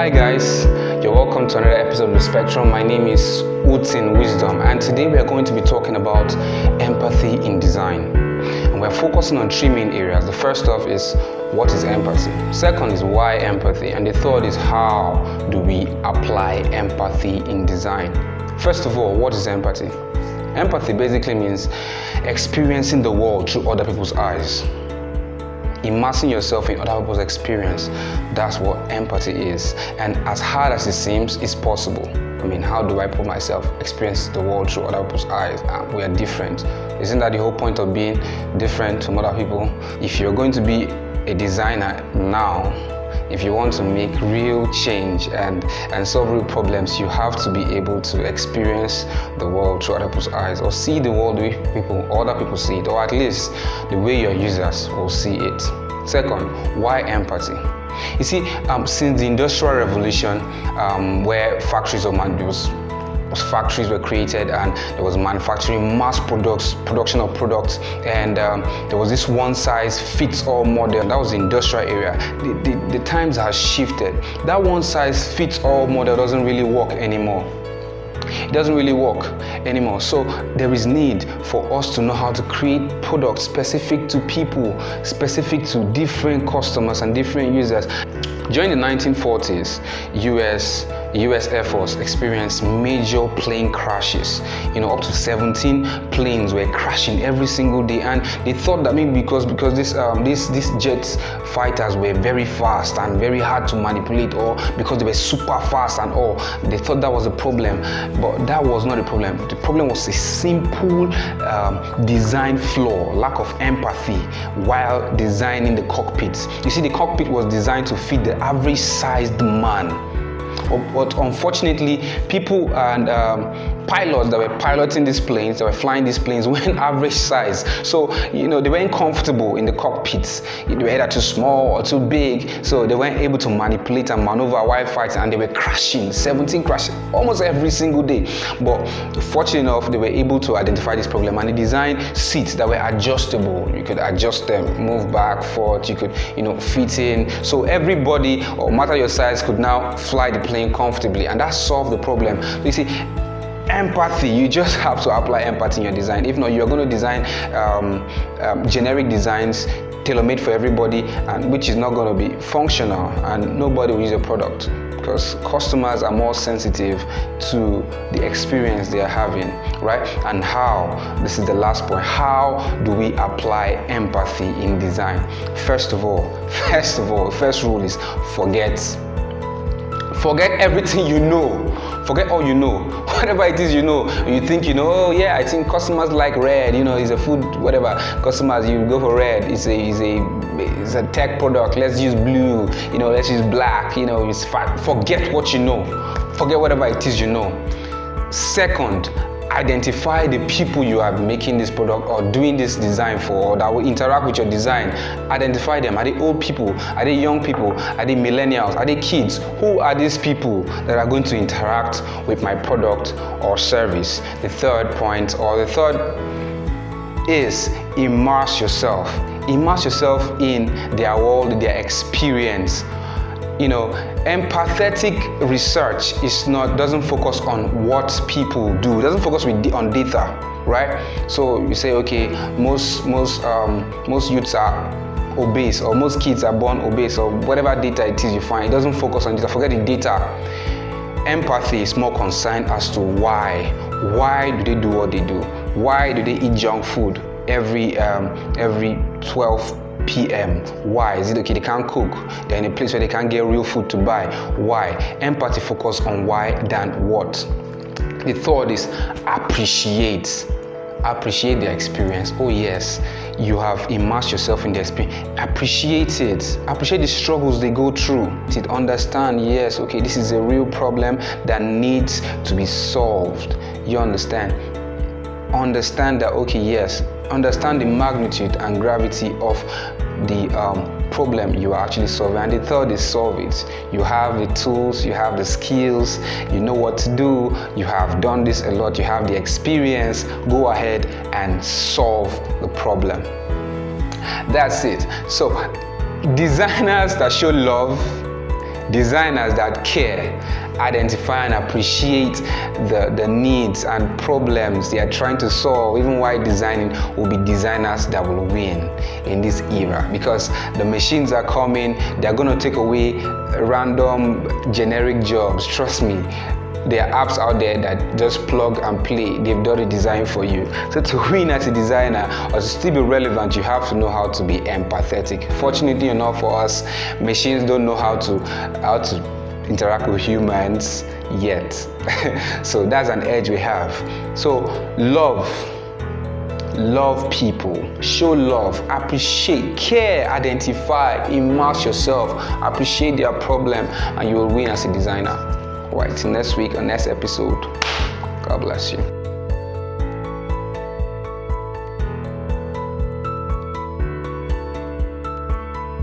Hi guys, you're welcome to another episode of The Spectrum. My name is Utin Wisdom, and today we are going to be talking about empathy in design. And we're focusing on three main areas. The first off is what is empathy? Second is why empathy? And the third is how do we apply empathy in design? First of all, what is empathy? Empathy basically means experiencing the world through other people's eyes. Immersing yourself in other people's experience. That's what empathy is. And as hard as it seems, it's possible. I mean, how do I put myself, experience the world through other people's eyes? We are different. Isn't that the whole point of being different from other people? If you're going to be a designer now, if you want to make real change and solve real problems, you have to be able to experience the world through other people's eyes, or see the world the way other people see it, or at least the way your users will see it. Second, why empathy? You see, since the Industrial Revolution, where factories were created and there was manufacturing, mass production of products, and there was this one-size-fits-all model. That was the industrial area. The times have shifted. That one-size-fits-all model doesn't really work anymore. It doesn't really work anymore. So there is need for us to know how to create products specific to people, specific to different customers and different users. During the 1940s, US Air Force experienced major plane crashes. Up to 17 planes were crashing every single day, and they thought that maybe because these jet fighters were very fast and very hard to manipulate, or because they were super fast and all, they thought that was a problem. But that was not the problem. The problem was a simple design flaw, lack of empathy while designing the cockpit. You see, the cockpit was designed to fit the average sized man. But unfortunately, people and pilots that were piloting these planes, that were flying these planes, weren't average size. So, they weren't comfortable in the cockpits. They were either too small or too big, so they weren't able to manipulate and maneuver while fighting, and they were crashing, 17 crashes almost every single day. But fortunately enough, they were able to identify this problem, and they designed seats that were adjustable. You could adjust them, move back, forth, you could, fit in. So everybody, no matter your size, could now fly the plane comfortably, and that solved the problem. So you see, empathy, you just have to apply empathy in your design. If not, you're going to design generic designs tailor-made for everybody, and which is not going to be functional, and nobody will use your product, because customers are more sensitive to the experience they are having, right? And this is the last point, how do we apply empathy in design? First of all, the first rule is forget everything you know. Forget all you know. Whatever it is you think I think customers like red, it's a food, whatever. Customers, you go for red, it's a tech product, let's use blue, let's use black, it's fat. Forget what you know. Forget whatever it is you know. Second, identify the people you are making this product or doing this design for, or that will interact with your design. Identify them. Are they old people? Are they young people? Are they millennials? Are they kids? Who are these people that are going to interact with my product or service? The third point, or the third, is immerse yourself. Immerse yourself in their world, their experience. Empathetic research doesn't focus on what people do. It doesn't focus on data, right? So you say, okay, most youths are obese, or most kids are born obese, or whatever data it is you find. It doesn't focus on data. Forget the data. Empathy is more concerned as to why. Why do they do what they do? Why do they eat junk food every 12 p.m. Why? Is it okay they can't cook? They're in a place where they can't get real food to buy. Why? Empathy focus on why than what. The third is appreciate their experience. Oh yes, you have immersed yourself in their experience. Appreciate it. Appreciate the struggles they go through. Understand, yes, okay, this is a real problem that needs to be solved. You understand that, okay, yes, understand the magnitude and gravity of the problem you are actually solving. And the third is solve it. You have the tools, you have the skills, you know what to do, you have done this a lot, you have the experience. Go ahead and solve the problem. That's it. So designers that show love, Designers that care, identify and appreciate the needs and problems they are trying to solve, even while designing, will be designers that will win in this era, because the machines are coming. They're going to take away random generic jobs. Trust me, there are apps out there that just plug and play. They've done a design for you. So to win as a designer or to still be relevant, you have to know how to be empathetic. Fortunately enough for us, machines don't know how to interact with humans yet. So that's an edge we have. So love people, show love, appreciate, care, identify, immerse yourself, appreciate their problem, and you will win as a designer. All right, till next week or next episode. God bless you.